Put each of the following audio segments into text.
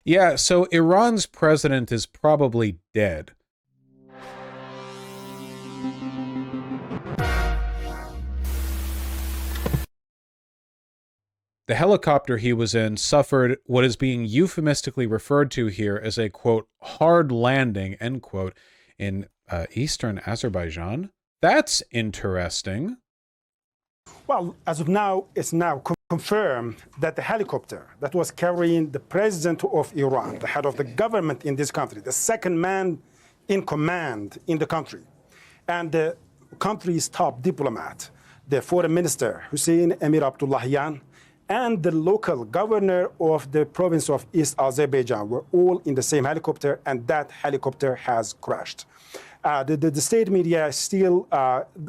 Yeah, so Iran's president is probably dead. The helicopter he was in suffered what is being euphemistically referred to here as a, quote, hard landing, end quote, in eastern Azerbaijan. That's interesting. Well, as of now, it's now confirmed that the helicopter that was carrying the president of Iran, the head of the government in this country, the second man in command in the country, and the country's top diplomat, the foreign minister, Hussein Emir Abdullahian, and the local governor of the province of East Azerbaijan were all in the same helicopter, and that helicopter has crashed. The state media still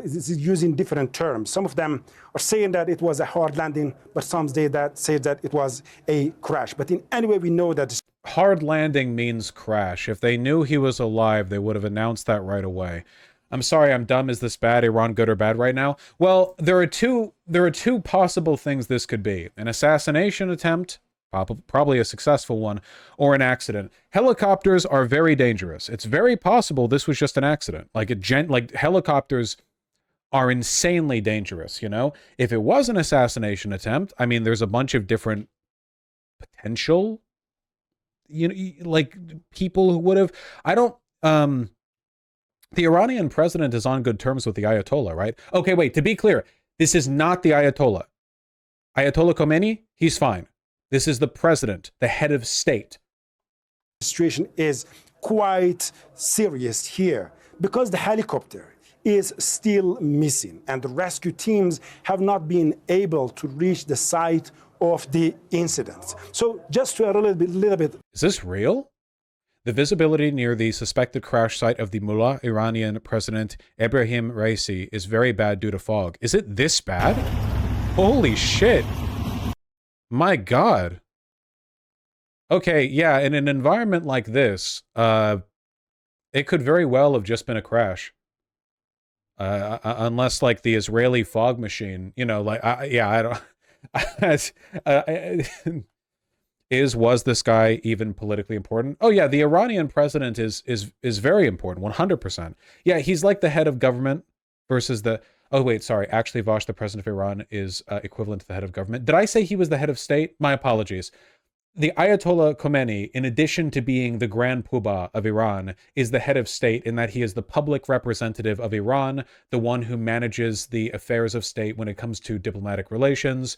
is using different terms. Some of them are saying that it was a hard landing, but some say that it was a crash. But in any way, we know that hard landing means crash. If they knew he was alive, they would have announced that right away. I'm sorry, I'm dumb. Is this bad? Iran good or bad right now? Well, there are two possible things this could be. An assassination attempt, probably a successful one, or an accident. Helicopters are very dangerous. It's very possible this was just an accident. Like helicopters are insanely dangerous, you know? If it was an assassination attempt, I mean, there's a bunch of different potential, you know, like people who would have, the Iranian president is on good terms with the Ayatollah, right? Okay, wait, to be clear, this is not the Ayatollah. Ayatollah Khomeini, he's fine. This is the president, the head of state. The situation is quite serious here because the helicopter is still missing and the rescue teams have not been able to reach the site of the incident. So just to a little bit. Is this real? The visibility near the suspected crash site of the Mullah Iranian president Ebrahim Raisi is very bad due to fog. Is it this bad? Holy shit. My God. Okay, yeah, in an environment like this, it could very well have just been a crash. Unless, like, the Israeli fog machine, you know, like, I don't... was this guy even politically important? Oh yeah, the Iranian president is very important, 100%. Yeah, he's like the head of government versus the... Oh wait, sorry. Actually, Vosh, the president of Iran, is equivalent to the head of government. Did I say he was the head of state? My apologies. The Ayatollah Khomeini, in addition to being the Grand Poobah of Iran, is the head of state in that he is the public representative of Iran, the one who manages the affairs of state when it comes to diplomatic relations.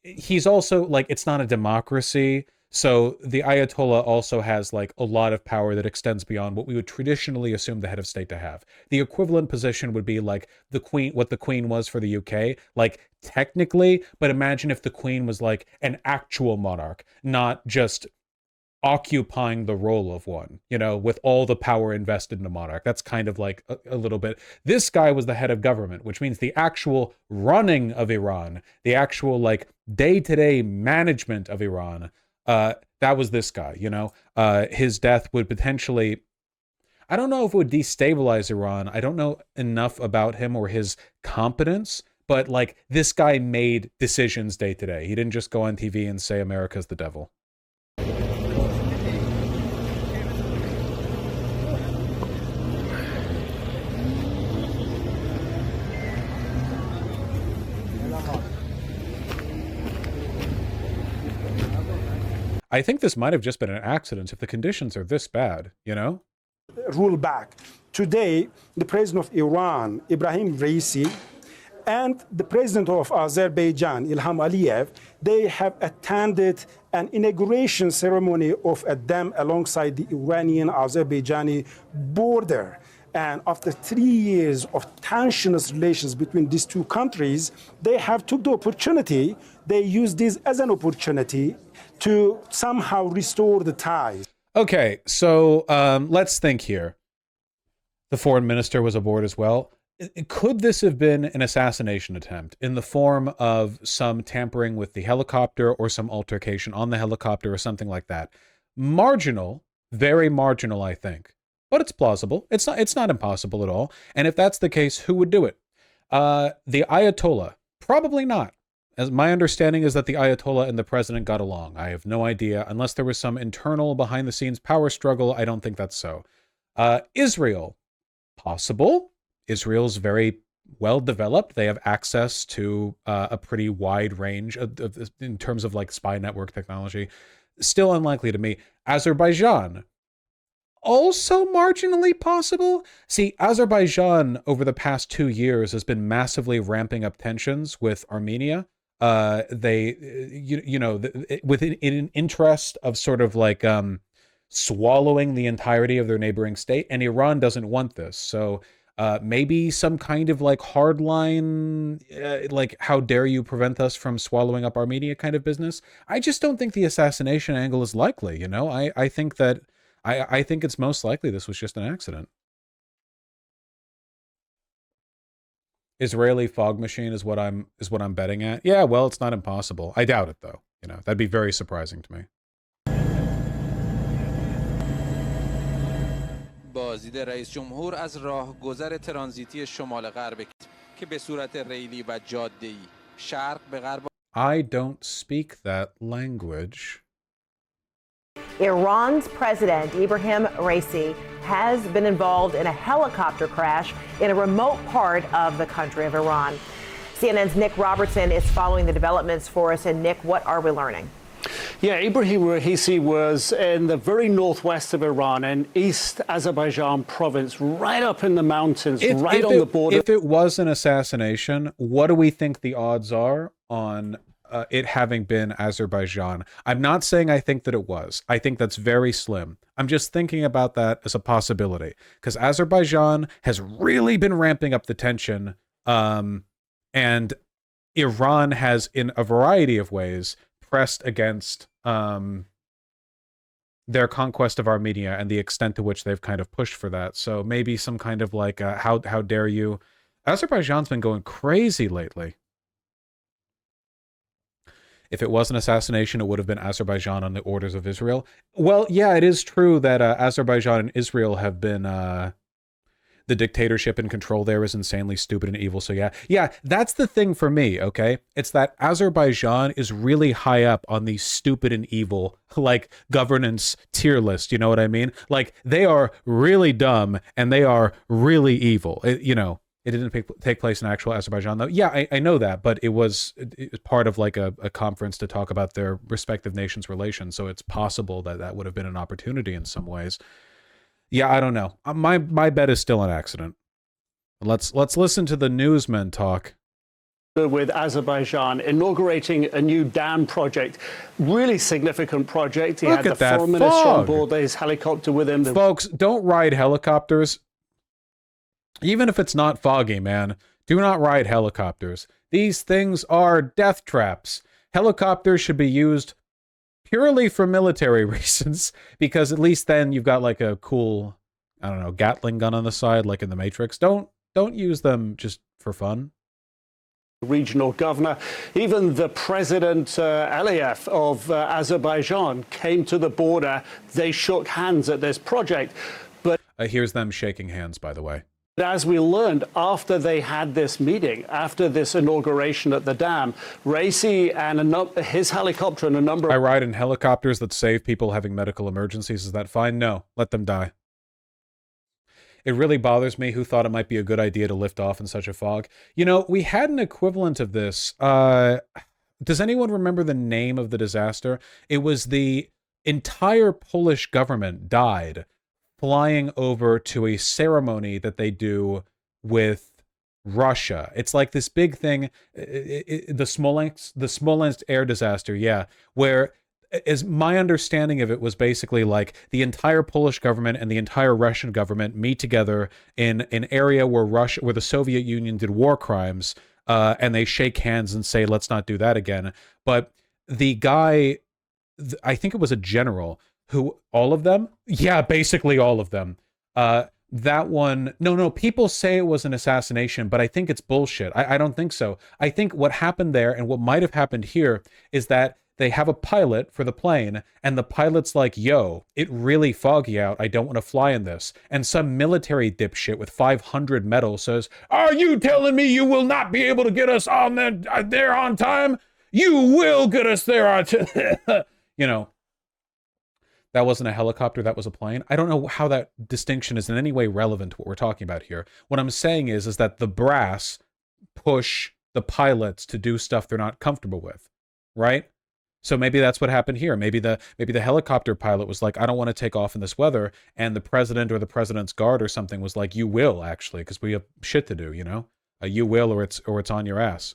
He's also, like, it's not a democracy, so the Ayatollah also has, like, a lot of power that extends beyond what we would traditionally assume the head of state to have. The equivalent position would be, like, the Queen, what the Queen was for the UK, like, technically, but imagine if the Queen was, like, an actual monarch, not just occupying the role of one, you know, with all the power invested in a monarch. That's kind of like a little bit. This guy was the head of government, which means the actual running of Iran, the actual, like, day-to-day management of Iran, that was this guy, you know? His death would potentially... I don't know if it would destabilize Iran. I don't know enough about him or his competence, but, like, this guy made decisions day to day. He didn't just go on TV and say America's the devil. I think this might have just been an accident if the conditions are this bad, you know? Rule back. Today, the president of Iran, Ibrahim Raisi, and the president of Azerbaijan, Ilham Aliyev, they have attended an inauguration ceremony of a dam alongside the Iranian-Azerbaijani border. And after 3 years of tensionous relations between these two countries, they have took the opportunity, they used this as an opportunity to somehow restore the ties. Okay, so let's think here. The foreign minister was aboard as well. Could this have been an assassination attempt in the form of some tampering with the helicopter or some altercation on the helicopter or something like that? Marginal, very marginal, I think. But it's plausible. It's not impossible at all. And if that's the case, who would do it? The Ayatollah? Probably not. As my understanding is that the Ayatollah and the president got along. I have no idea. Unless there was some internal behind-the-scenes power struggle, I don't think that's so. Israel, possible. Israel's very well developed. They have access to a pretty wide range in terms of like spy network technology. Still unlikely to me. Azerbaijan, also marginally possible. See, Azerbaijan over the past 2 years has been massively ramping up tensions with Armenia. They, with an interest of sort of like swallowing the entirety of their neighboring state, and Iran doesn't want this. So maybe some kind of like hardline, like how dare you prevent us from swallowing up Armenia kind of business. I just don't think the assassination angle is likely. You know, I think that I think it's most likely this was just an accident. Israeli fog machine is what I'm betting at. Yeah, well, it's not impossible. I doubt it though. You know, that'd be very surprising to me. بازدید رئیس جمهور از راهگذر ترانزیتی شمال غرب که به صورت ریلی و جاده‌ای شرق به غرب. I don't speak that language. Iran's president, Ibrahim Raisi, has been involved in a helicopter crash in a remote part of the country of Iran. CNN's Nick Robertson is following the developments for us. And Nick, what are we learning? Yeah, Ibrahim Raisi was in the very northwest of Iran, in East Azerbaijan province, right up in the mountains, right on the border. If it was an assassination, what do we think the odds are on it having been Azerbaijan? I'm not saying I think that it was. I think that's very slim. I'm just thinking about that as a possibility, because Azerbaijan has really been ramping up the tension, and Iran has, in a variety of ways, pressed against their conquest of Armenia and the extent to which they've kind of pushed for that. So maybe some kind of like, how dare you? Azerbaijan's been going crazy lately. If it was an assassination, it would have been Azerbaijan on the orders of Israel. Well, yeah, it is true that Azerbaijan and Israel have been... the dictatorship and control there is insanely stupid and evil. So yeah, that's the thing for me, okay? It's that Azerbaijan is really high up on the stupid and evil, like, governance tier list, you know what I mean? Like, they are really dumb and they are really evil. It didn't take place in actual Azerbaijan, though. Yeah, I know that, but it was part of like a conference to talk about their respective nations' relations, so it's possible that that would have been an opportunity in some ways. Yeah, I don't know. My bet is still an accident. Let's listen to the newsmen talk. With Azerbaijan inaugurating a new dam project, really significant project. He had the foreign minister on board, his helicopter with him. Folks, don't ride helicopters. Even if it's not foggy, man, do not ride helicopters. These things are death traps. Helicopters should be used purely for military reasons, because at least then you've got like a cool, I don't know, Gatling gun on the side, like in the Matrix. Don't use them just for fun. Regional governor, even the president Aliyev of Azerbaijan came to the border. They shook hands at this project. But here's them shaking hands, by the way. As we learned after they had this meeting, after this inauguration at the dam, Raisi and his helicopter and a number of... I ride in helicopters that save people having medical emergencies. Is that fine? No. Let them die. It really bothers me. Who thought it might be a good idea to lift off in such a fog? You know, we had an equivalent of this. Does anyone remember the name of the disaster? It was the entire Polish government died flying over to a ceremony that they do with Russia. It's like this big thing, the Smolensk air disaster, yeah, where, as my understanding of it, was basically like the entire Polish government and the entire Russian government meet together in an area where the Soviet Union did war crimes, and they shake hands and say, let's not do that again. But the guy, I think it was a general, who, all of them? Yeah, basically all of them. That one, no, people say it was an assassination, but I think it's bullshit. I don't think so. I think what happened there, and what might have happened here, is that they have a pilot for the plane, and the pilot's like, yo, it really foggy out, I don't want to fly in this. And some military dipshit with 500 medals says, are you telling me you will not be able to get us on there on time? You will get us there. You know, that wasn't a helicopter, that was a plane. I don't know how that distinction is in any way relevant to what we're talking about here. What I'm saying is that the brass push the pilots to do stuff they're not comfortable with, right? So maybe that's what happened here. Maybe the helicopter pilot was like, I don't want to take off in this weather, and the president or the president's guard or something was like, you will actually, because we have shit to do, you know? You will, or it's on your ass.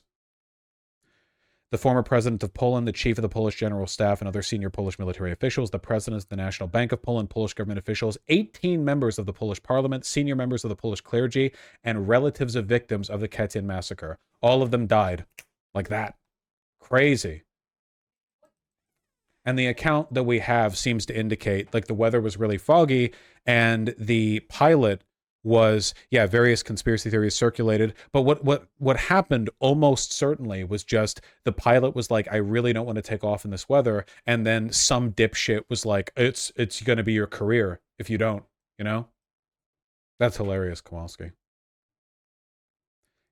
The former president of Poland, the chief of the Polish General Staff, and other senior Polish military officials, the president of the National Bank of Poland, Polish government officials, 18 members of the Polish parliament, senior members of the Polish clergy, and relatives of victims of the Katyn massacre. All of them died. Like that. Crazy. And the account that we have seems to indicate, like, the weather was really foggy, and the pilot was, yeah, various conspiracy theories circulated. But what happened almost certainly was just the pilot was like, I really don't want to take off in this weather. And then some dipshit was like, it's going to be your career if you don't, you know? That's hilarious, Kowalski.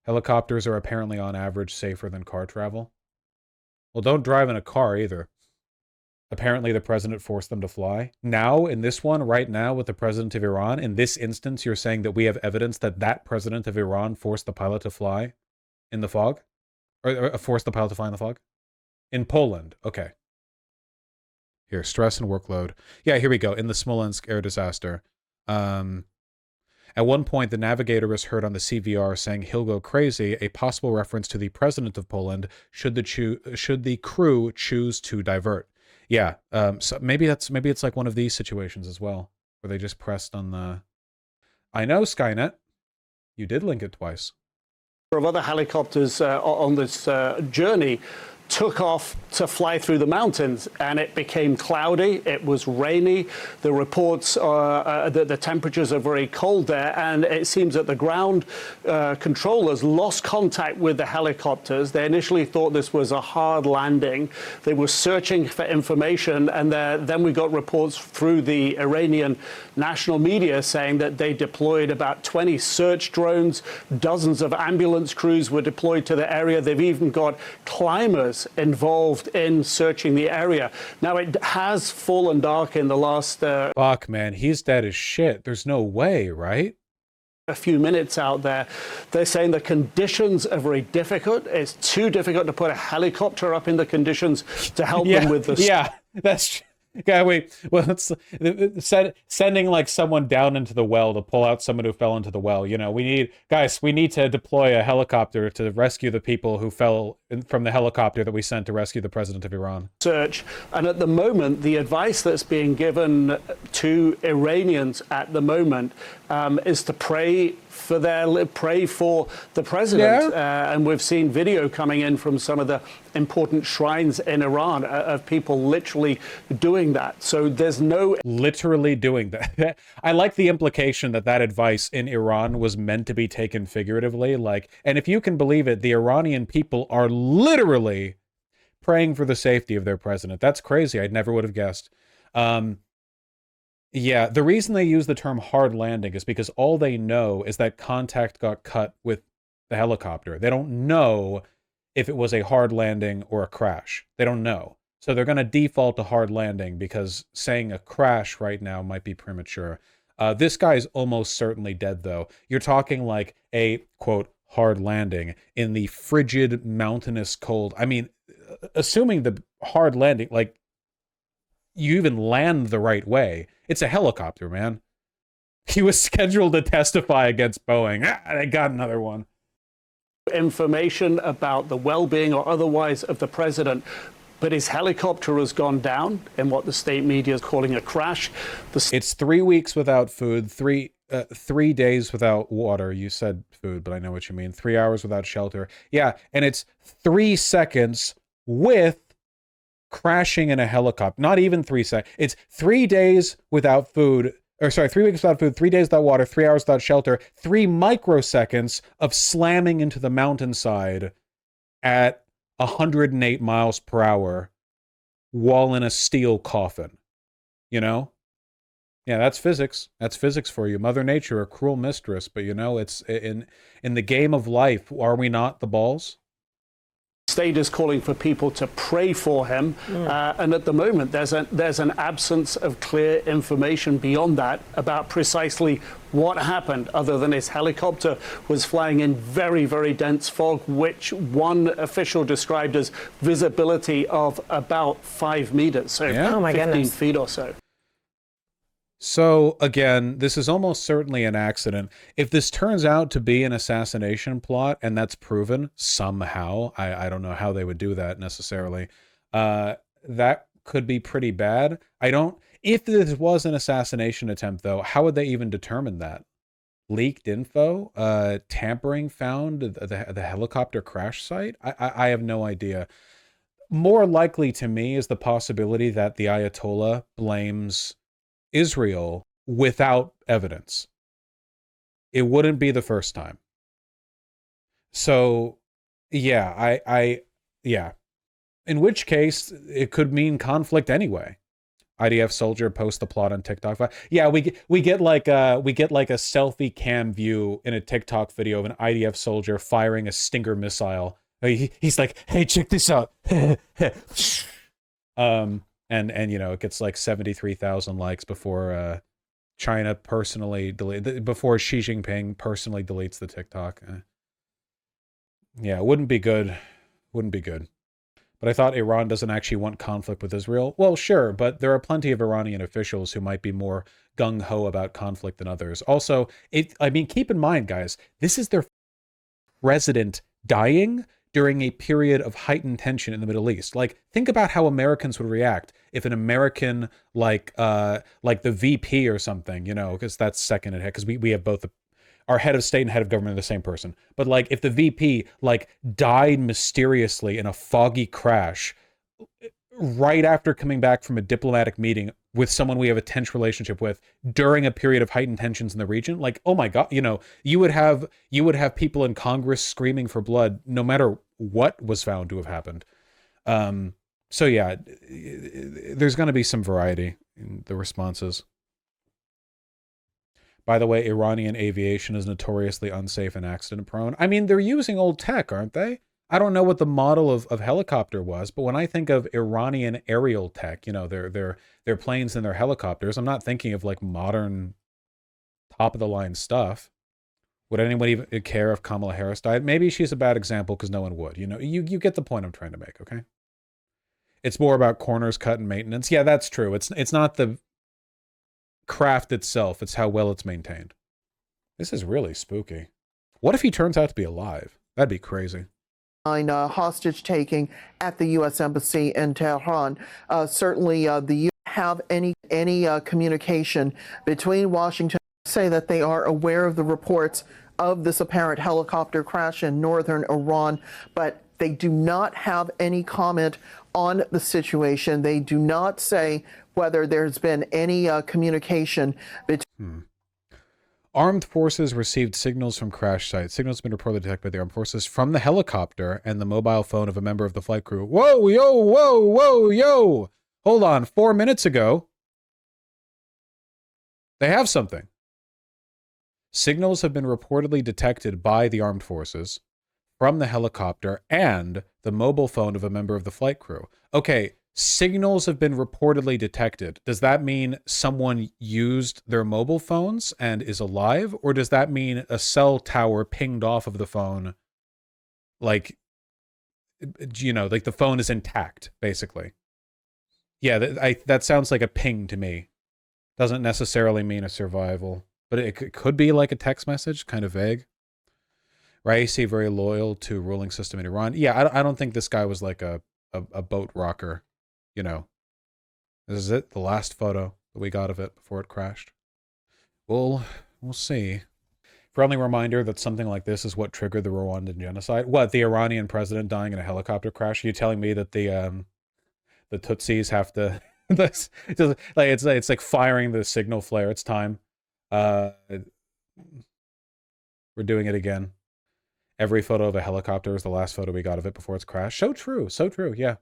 Helicopters are apparently on average safer than car travel. Well, don't drive in a car either. Apparently, the president forced them to fly. Now, in this one, right now, with the president of Iran, in this instance, you're saying that we have evidence that that president of Iran forced the pilot to fly in the fog? Or forced the pilot to fly in the fog? In Poland. Okay. Here, stress and workload. Yeah, here we go. In the Smolensk air disaster. At one point, the navigator was heard on the CVR saying, he'll go crazy, a possible reference to the president of Poland, should the crew choose to divert. Yeah, so maybe it's like one of these situations as well, where they just pressed on the... I know, Skynet. You did link it twice. Of other helicopters on this journey took off to fly through the mountains, and it became cloudy. It was rainy. The reports are that the temperatures are very cold there, and it seems that the ground controllers lost contact with the helicopters. They initially thought this was a hard landing. They were searching for information, and then we got reports through the Iranian national media saying that they deployed about 20 search drones. Dozens of ambulance crews were deployed to the area. They've even got climbers involved in searching the area. Now, it has fallen dark in the last... Fuck, man. He's dead as shit. There's no way, right? A few minutes out there. They're saying the conditions are very difficult. It's too difficult to put a helicopter up in the conditions to help them with the... Yeah, that's... Yeah, wait. Well, it's sending like someone down into the well to pull out someone who fell into the well. You know, we need to deploy a helicopter to rescue the people who fell from the helicopter that we sent to rescue the president of Iran. Search, and at the moment, the advice that's being given to Iranians at the moment is to pray for the president. Yeah. And we've seen video coming in from some of the important shrines in Iran of people literally doing that. So there's no... Literally doing that. I like the implication that that advice in Iran was meant to be taken figuratively. Like, and if you can believe it, the Iranian people are literally praying for the safety of their president. That's crazy. I never would have guessed. Yeah, the reason they use the term hard landing is because all they know is that contact got cut with the helicopter. They don't know if it was a hard landing or a crash. They don't know. So they're going to default to hard landing because saying a crash right now might be premature. This guy's almost certainly dead, though. You're talking like a, quote, hard landing in the frigid, mountainous cold. I mean, assuming the hard landing, like, you even land the right way. It's a helicopter, man. He was scheduled to testify against Boeing. They got another one. Information about the well-being or otherwise of the president, but his helicopter has gone down in what the state media is calling a crash. It's 3 weeks without food, 3 days without water. You said food, but I know what you mean. 3 hours without shelter. Yeah, and it's 3 seconds with crashing in a helicopter. Not even 3 seconds. It's 3 days without food. Or sorry, 3 weeks without food, 3 days without water, 3 hours without shelter, 3 microseconds of slamming into the mountainside at 108 miles per hour while in a steel coffin. You know? Yeah, that's physics. That's physics for you. Mother Nature, a cruel mistress, but you know, it's in the game of life, are we not the balls? state is calling for people to pray for him, and at the moment there's an absence of clear information beyond that about precisely what happened, other than his helicopter was flying in very, very dense fog, which one official described as visibility of about 5 meters, so Yeah. Oh my 15 goodness. feet or so. So again, this is almost certainly an accident. If this turns out to be an assassination plot and that's proven somehow, I don't know how they would do that necessarily. That could be pretty bad. If this was an assassination attempt though, how would they even determine that? Leaked info, tampering found at the helicopter crash site? I have no idea. More likely to me is the possibility that the Ayatollah blames Israel without evidence. It wouldn't be the first time. So, yeah, yeah. In which case, it could mean conflict anyway. IDF soldier posts the plot on TikTok. Yeah, we get like a selfie cam view in a TikTok video of an IDF soldier firing a Stinger missile. He's like, "Hey, check this out." And you know, it gets like 73,000 likes before China personally before Xi Jinping personally deletes the TikTok. Yeah, it wouldn't be good. Wouldn't be good. But I thought Iran doesn't actually want conflict with Israel. Well, sure, but there are plenty of Iranian officials who might be more gung-ho about conflict than others. Also, keep in mind, guys, this is their president dying during a period of heightened tension in the Middle East. Like, think about how Americans would react if an American, like the VP or something, you know, because that's second in head, because we have both our head of state and head of government are the same person. But like, if the VP like died mysteriously in a foggy crash right after coming back from a diplomatic meeting with someone we have a tense relationship with during a period of heightened tensions in the region, like, oh my God, you know, you would have people in Congress screaming for blood no matter what was found to have happened. So yeah, there's going to be some variety in the responses. By the way, Iranian aviation is notoriously unsafe and accident prone. I mean, they're using old tech, aren't they? I don't know what the model of helicopter was, but when I think of Iranian aerial tech, you know, their planes and their helicopters, I'm not thinking of like modern top of the line stuff. Would anyone even care if Kamala Harris died? Maybe she's a bad example because no one would. You know, you get the point I'm trying to make, okay? It's more about corners cut and maintenance. Yeah, that's true. It's not the craft itself, it's how well it's maintained. This is really spooky. What if he turns out to be alive? That'd be crazy. Hostage taking at the U.S. Embassy in Tehran. Certainly, the U.S. have any communication between Washington. Say that they are aware of the reports of this apparent helicopter crash in northern Iran, but they do not have any comment on the situation. They do not say whether there's been any communication between. Armed forces received signals from crash site. Signals have been reportedly detected by the armed forces from the helicopter and the mobile phone of a member of the flight crew. Whoa, yo, whoa, whoa, yo. Hold on. 4 minutes ago, they have something. Signals have been reportedly detected by the armed forces from the helicopter and the mobile phone of a member of the flight crew. Okay, signals have been reportedly detected. Does that mean someone used their mobile phones and is alive? Or does that mean a cell tower pinged off of the phone? Like, you know, like the phone is intact, basically. Yeah, that sounds like a ping to me. Doesn't necessarily mean a survival. But it could be like a text message, kind of vague. Raisi, very loyal to ruling system in Iran. Yeah, I don't think this guy was like a boat rocker. You know, this is it, the last photo that we got of it before it crashed. We'll see. Friendly reminder that something like this is what triggered the Rwandan genocide. What, the Iranian president dying in a helicopter crash? Are you telling me that the Tutsis have to? It's like firing the signal flare. It's time. We're doing it again. Every photo of a helicopter is the last photo we got of it before it's crashed. So true. So true. Yeah.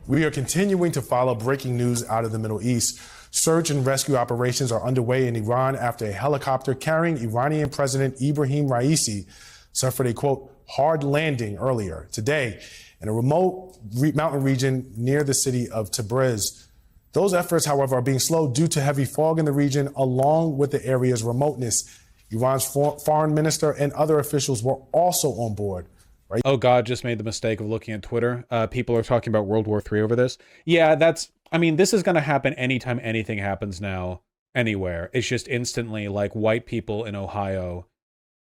We are continuing to follow breaking news out of the Middle East. Search and rescue operations are underway in Iran after a helicopter carrying Iranian President Ibrahim Raisi suffered a, quote, hard landing earlier today in a remote mountain region near the city of Tabriz. Those efforts, however, are being slowed due to heavy fog in the region, along with the area's remoteness. Iran's foreign minister and other officials were also on board. Right? Oh, God just made the mistake of looking at Twitter. People are talking about World War III over this. Yeah, I mean, this is going to happen anytime anything happens now, anywhere. It's just instantly like white people in Ohio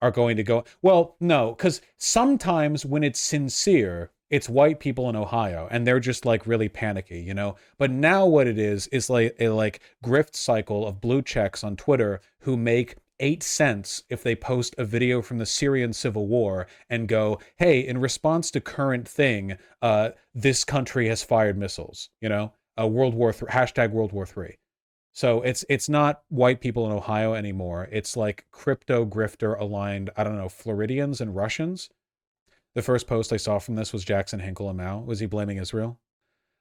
are going to go, well, no, because sometimes when it's sincere, it's white people in Ohio and they're just like really panicky, you know? But now what it is like a grift cycle of blue checks on Twitter who make 8 cents if they post a video from the Syrian civil war and go, hey, in response to current thing, this country has fired missiles, you know, World War III, hashtag World War III. So it's not white people in Ohio anymore. It's like crypto grifter aligned, I don't know, Floridians and Russians. The first post I saw from this was Jackson Hinkle and Mao. Was he blaming Israel?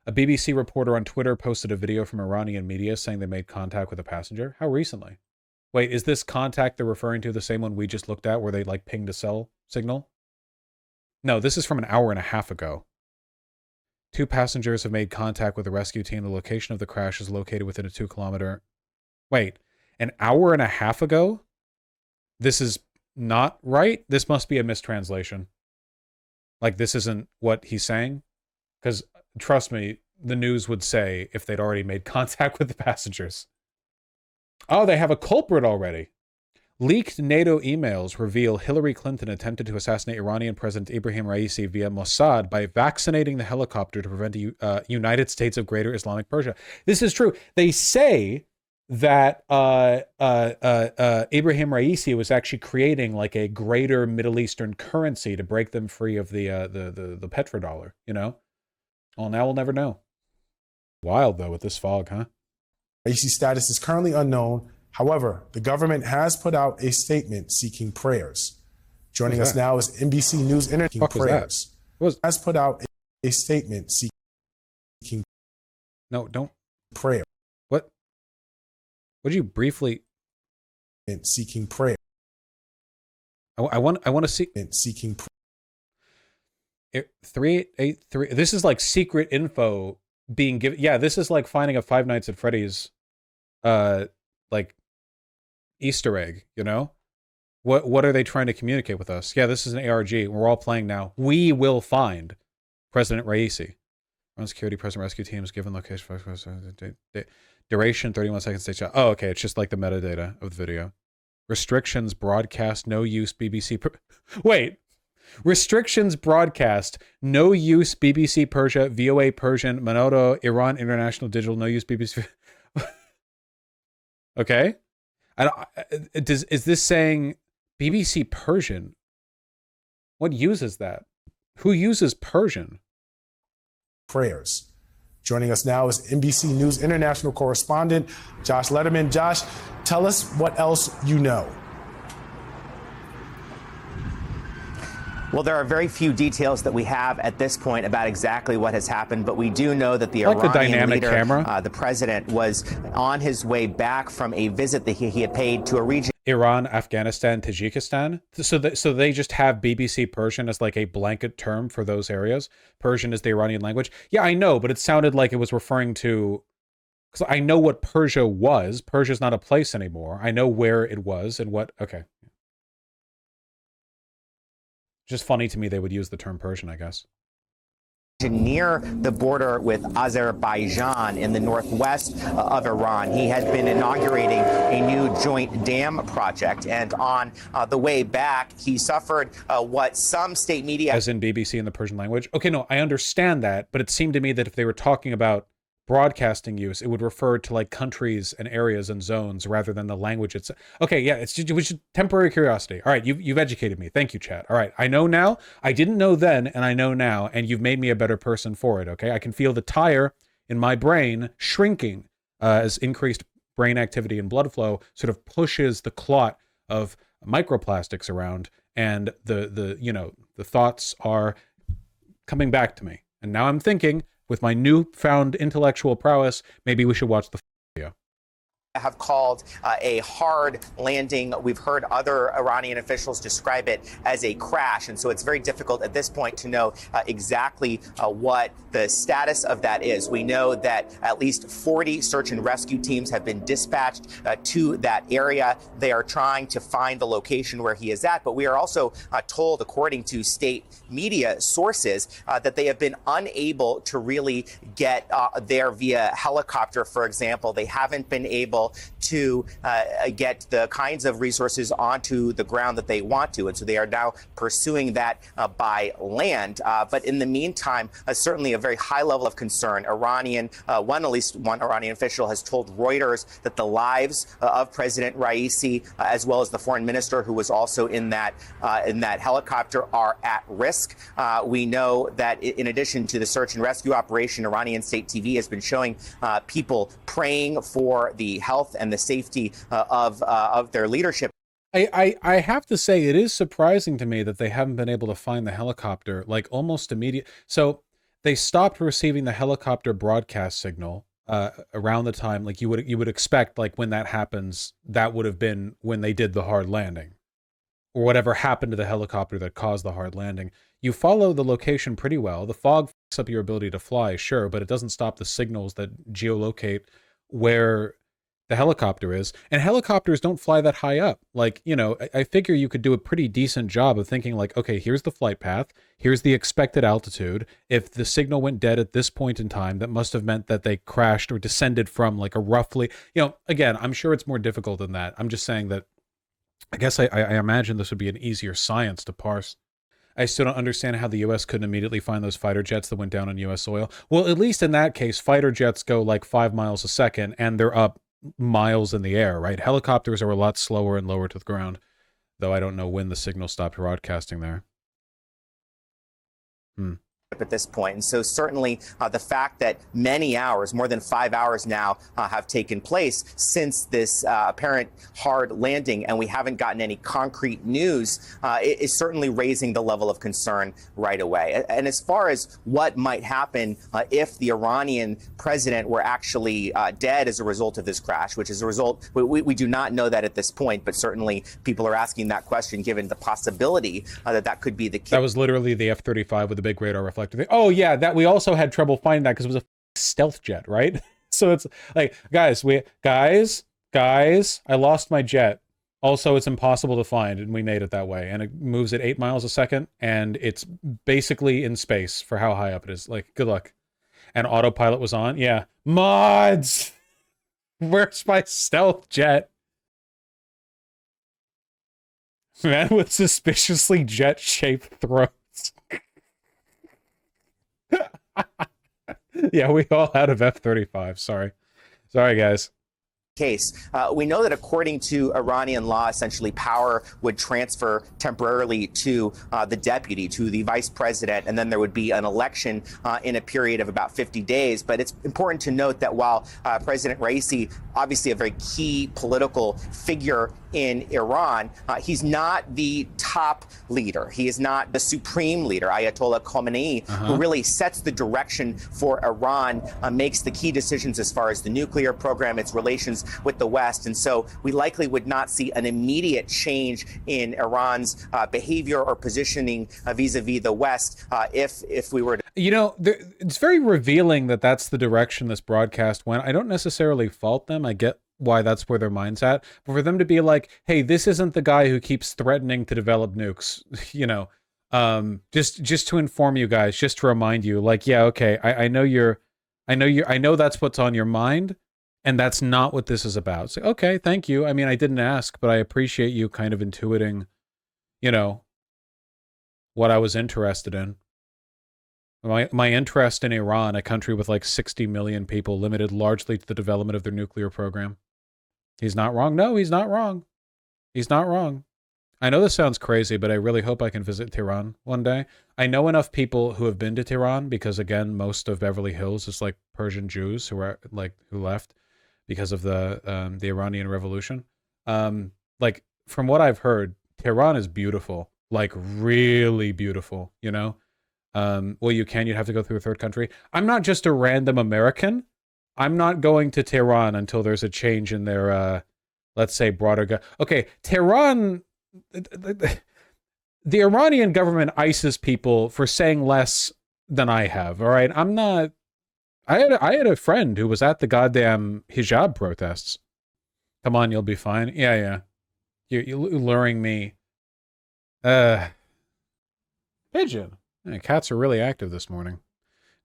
A BBC reporter on Twitter posted a video from Iranian media saying they made contact with a passenger. How recently? Wait, is this contact they're referring to the same one we just looked at where they like pinged a cell signal? No, this is from an hour and a half ago. 2 passengers have made contact with the rescue team. The location of the crash is located within a 2-kilometer... Wait, an hour and a half ago? This is not right? This must be a mistranslation. Like, this isn't what he's saying? Because, trust me, the news would say if they'd already made contact with the passengers. Oh, they have a culprit already. Leaked NATO emails reveal Hillary Clinton attempted to assassinate Iranian President Ibrahim Raisi via Mossad by vaccinating the helicopter to prevent the United States of Greater Islamic Persia. This is true. They say that Ibrahim Raisi was actually creating like a greater Middle Eastern currency to break them free of the petrodollar, you know? Well, now we'll never know. Wild, though, with this fog, huh? Raisi's status is currently unknown. However, the government has put out a statement seeking prayers. Joining us now is NBC News Internet Prayers. Has put out a statement seeking prayer. What? Would you briefly seeking prayer? I want to see seeking 3883. This is like secret info being given. Yeah, this is like finding a Five Nights at Freddy's like Easter egg, you know? What are they trying to communicate with us? Yeah, this is an ARG. We're all playing now. We will find President Raisi. Run security, President rescue teams, given location, duration, 31 seconds, state shot. Oh, okay. It's just like the metadata of the video. Restrictions, broadcast, no use, BBC. Wait. Restrictions, broadcast, no use, BBC Persia, VOA Persian, Monodo, Iran International Digital, no use, BBC. Okay. Is this saying BBC Persian? What uses that? Who uses Persian? Prayers. Joining us now is NBC News international correspondent Josh Letterman. Josh, tell us what else you know. Well, there are very few details that we have at this point about exactly what has happened, but we do know that the Iranian leader, the president, was on his way back from a visit that he had paid to a region. Iran, Afghanistan, Tajikistan. So they just have BBC Persian as like a blanket term for those areas. Persian is the Iranian language. Yeah, I know, but it sounded like it was referring to, because I know what Persia was. Persia's not a place anymore. I know where it was and what. Okay. Just funny to me they would use the term Persian, I guess. Near the border with Azerbaijan in the northwest of Iran. He had been inaugurating a new joint dam project, and on the way back, he suffered what some state media... As in BBC in the Persian language? Okay, no, I understand that, but it seemed to me that if they were talking about broadcasting use, it would refer to like countries and areas and zones rather than the language itself. Okay, yeah, it was just temporary curiosity. All right, you've educated me. Thank you, chat. All right, I know now. I didn't know then, and I know now, and you've made me a better person for it, okay? I can feel the tire in my brain shrinking as increased brain activity and blood flow sort of pushes the clot of microplastics around, and the thoughts are coming back to me. And now I'm thinking, with my newfound intellectual prowess, maybe we should watch the video. have called a hard landing. We've heard other Iranian officials describe it as a crash. And so it's very difficult at this point to know exactly what the status of that is. We know that at least 40 search and rescue teams have been dispatched to that area. They are trying to find the location where he is at. But we are also told, according to state media sources, that they have been unable to really get there via helicopter, for example. They haven't been able to get the kinds of resources onto the ground that they want to. And so they are now pursuing that by land. But in the meantime, certainly a very high level of concern. At least one Iranian official has told Reuters that the lives of President Raisi, as well as the foreign minister who was also in that helicopter, are at risk. We know that in addition to the search and rescue operation, Iranian state TV has been showing people praying for the health and the safety of their leadership. I have to say, it is surprising to me that they haven't been able to find the helicopter, like almost immediate. So they stopped receiving the helicopter broadcast signal around the time, like you would expect, like when that happens, that would have been when they did the hard landing, or whatever happened to the helicopter that caused the hard landing. You follow the location pretty well. The fog fucks up your ability to fly, sure, but it doesn't stop the signals that geolocate where the helicopter is. And helicopters don't fly that high up. Like, you know, I figure you could do a pretty decent job of thinking like, okay, here's the flight path, here's the expected altitude. If the signal went dead at this point in time, that must have meant that they crashed or descended from like a roughly, you know, again, I'm sure it's more difficult than that. I'm just saying that I guess I imagine this would be an easier science to parse. I still don't understand how the U.S. couldn't immediately find those fighter jets that went down on U.S. soil. Well, at least in that case, fighter jets go like 5 miles a second and they're up miles in the air, right? Helicopters are a lot slower and lower to the ground, though I don't know when the signal stopped broadcasting there. At this point. And so certainly the fact that many hours, more than 5 hours now, have taken place since this apparent hard landing, and we haven't gotten any concrete news, is certainly raising the level of concern right away. And as far as what might happen if the Iranian president were actually dead as a result of this crash, which is a result, we do not know that at this point, but certainly people are asking that question given the possibility that could be the case. That was literally the F-35 with the big radar reflector thing. Oh yeah, that we also had trouble finding that because it was a stealth jet, right? So it's like, guys, I lost my jet. Also, it's impossible to find, and we made it that way. And it moves at 8 miles a second, and it's basically in space for how high up it is. Like, good luck. And autopilot was on. Yeah. Mods! Where's my stealth jet? Man with suspiciously jet-shaped throats. Yeah, we all had of F-35. Sorry, guys. Case. We know that according to Iranian law, essentially power would transfer temporarily to the deputy, to the vice president, and then there would be an election in a period of about 50 days. But it's important to note that while President Raisi, obviously a very key political figure in Iran, he's not the top leader. He is not the supreme leader. Ayatollah Khamenei, who really sets the direction for Iran, makes the key decisions as far as the nuclear program, its relations with the West. And so we likely would not see an immediate change in Iran's behavior or positioning vis-a-vis the West if we were to... You know, it's very revealing that that's the direction this broadcast went. I don't necessarily fault them. I get why that's where their mind's at. But for them to be like, hey, this isn't the guy who keeps threatening to develop nukes, you know, just to inform you guys, just to remind you, like, yeah, okay, I know that's what's on your mind, and that's not what this is about. So, okay, thank you. I mean, I didn't ask, but I appreciate you kind of intuiting, you know, what I was interested in. My interest in Iran, a country with like 60 million people, limited largely to the development of their nuclear program. He's not wrong. No, he's not wrong. He's not wrong. I know this sounds crazy, but I really hope I can visit Tehran one day. I know enough people who have been to Tehran because, again, most of Beverly Hills is like Persian Jews who left because of the Iranian Revolution. Like, from what I've heard, Tehran is beautiful, like really beautiful, you know? Well, you'd have to go through a third country. I'm not just a random American. I'm not going to Tehran until there's a change in their, let's say, broader... Okay, Tehran... The Iranian government ices people for saying less than I have, all right? I'm not... I had a friend who was at the goddamn hijab protests. Come on, you'll be fine. Yeah. You're luring me. Pigeon. Yeah, cats are really active this morning.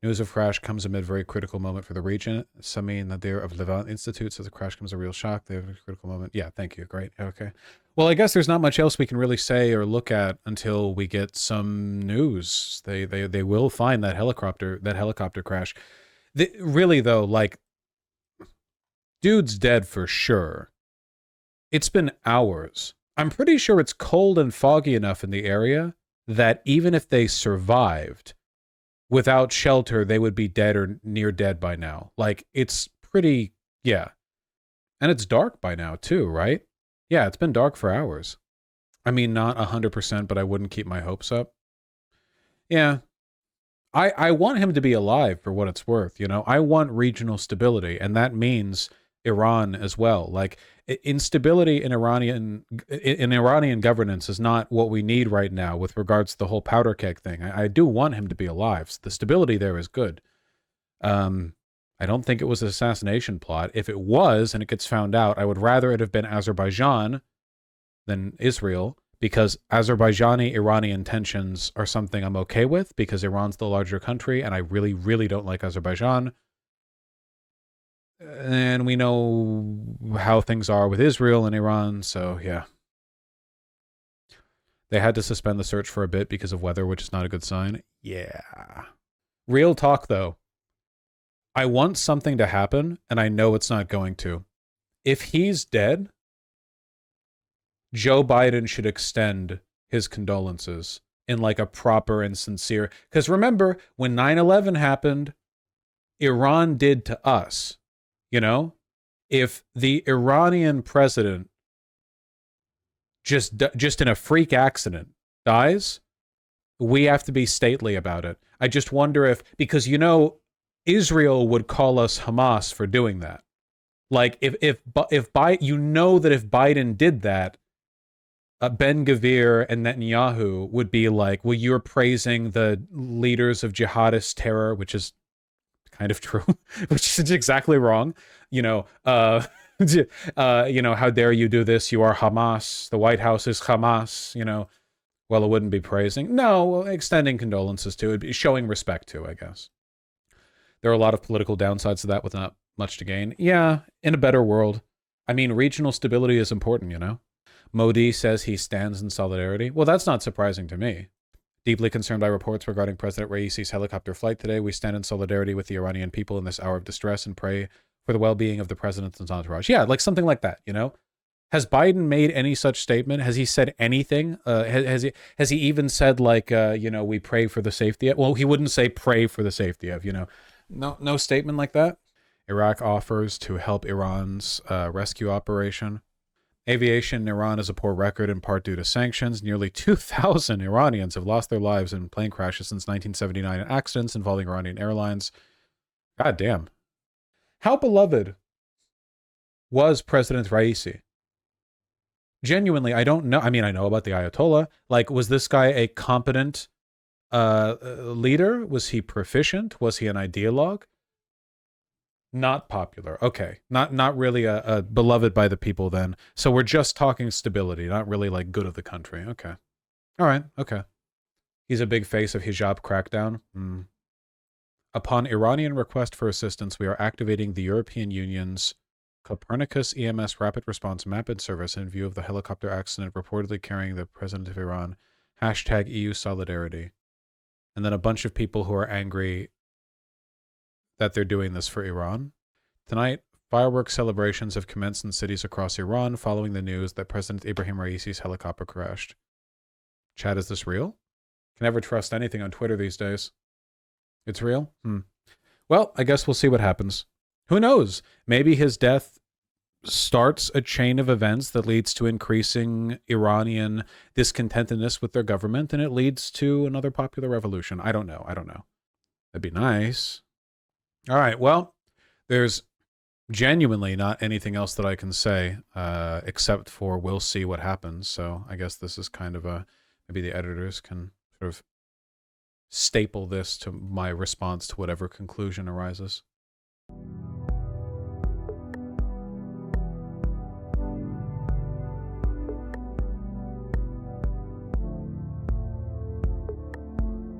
News of crash comes amid very critical moment for the region. Sami Nadir of Levant Institute says the crash comes a real shock. They have a critical moment. Yeah, thank you. Great. Okay. Well, I guess there's not much else we can really say or look at until we get some news. They will find that helicopter crash. Really though, like, dude's dead for sure. It's been hours. I'm pretty sure it's cold and foggy enough in the area that even if they survived without shelter, they would be dead or near dead by now. Like, it's pretty, yeah. And it's dark by now too, right? Yeah, it's been dark for hours. I mean, not 100%, but I wouldn't keep my hopes up. Yeah. I want him to be alive for what it's worth, you know? I want regional stability, and that means Iran as well. Like, instability in Iranian governance is not what we need right now with regards to the whole powder keg thing. I do want him to be alive. So the stability there is good. I don't think it was an assassination plot. If it was, and it gets found out, I would rather it have been Azerbaijan than Israel, because Azerbaijani-Iranian tensions are something I'm okay with, because Iran's the larger country, and I really, really don't like Azerbaijan. And we know how things are with Israel and Iran, so yeah. They had to suspend the search for a bit because of weather, which is not a good sign. Yeah. Real talk, though. I want something to happen, and I know it's not going to. If he's dead, Joe Biden should extend his condolences in like a proper and sincere... Because remember, when 9/11 happened, Iran did to us. You know, if the Iranian president just in a freak accident dies, we have to be stately about it. I just wonder if, because, you know, Israel would call us Hamas for doing that. Like, if you know that if Biden did that, Ben-Gvir and Netanyahu would be like, well, you're praising the leaders of jihadist terror, which is kind of true, which is exactly wrong. You know, how dare you do this? You are Hamas. The White House is Hamas. You know, well, it wouldn't be praising. No, extending condolences to it, showing respect to, I guess. There are a lot of political downsides to that with not much to gain. Yeah, in a better world. I mean, regional stability is important, you know? Modi says he stands in solidarity. Well, that's not surprising to me. Deeply concerned by reports regarding President Raisi's helicopter flight today, we stand in solidarity with the Iranian people in this hour of distress and pray for the well-being of the president and entourage. Yeah, like something like that, you know? Has Biden made any such statement? Has he said anything? Has he even said, like, we pray for the safety of... Well, he wouldn't say pray for the safety of, you know? No statement like that. Iraq offers to help Iran's rescue operation. Aviation in Iran has a poor record in part due to sanctions. Nearly 2,000 Iranians have lost their lives in plane crashes since 1979 in accidents involving Iranian airlines. God damn. How beloved was President Raisi? Genuinely, I don't know. I mean, I know about the Ayatollah. Like, was this guy a competent leader? Was he proficient? Was he an ideologue? Not popular. Okay. Not really a beloved by the people then. So we're just talking stability, not really like good of the country. Okay. All right. Okay. He's a big face of hijab crackdown. Upon Iranian request for assistance, we are activating the European Union's Copernicus EMS Rapid Response Mapping Service in view of the helicopter accident reportedly carrying the president of Iran. Hashtag EU Solidarity. And then a bunch of people who are angry that they're doing this for Iran. Tonight, fireworks celebrations have commenced in cities across Iran following the news that President Ibrahim Raisi's helicopter crashed. Chad, is this real? Can never trust anything on Twitter these days. It's real? Well, I guess we'll see what happens. Who knows? Maybe his death starts a chain of events that leads to increasing Iranian discontentedness with their government, and it leads to another popular revolution. I don't know. That'd be nice. All right, well, There's genuinely not anything else that I can say, except for we'll see what happens. So I guess this is kind of maybe the editors can sort of staple this to my response to whatever conclusion arises.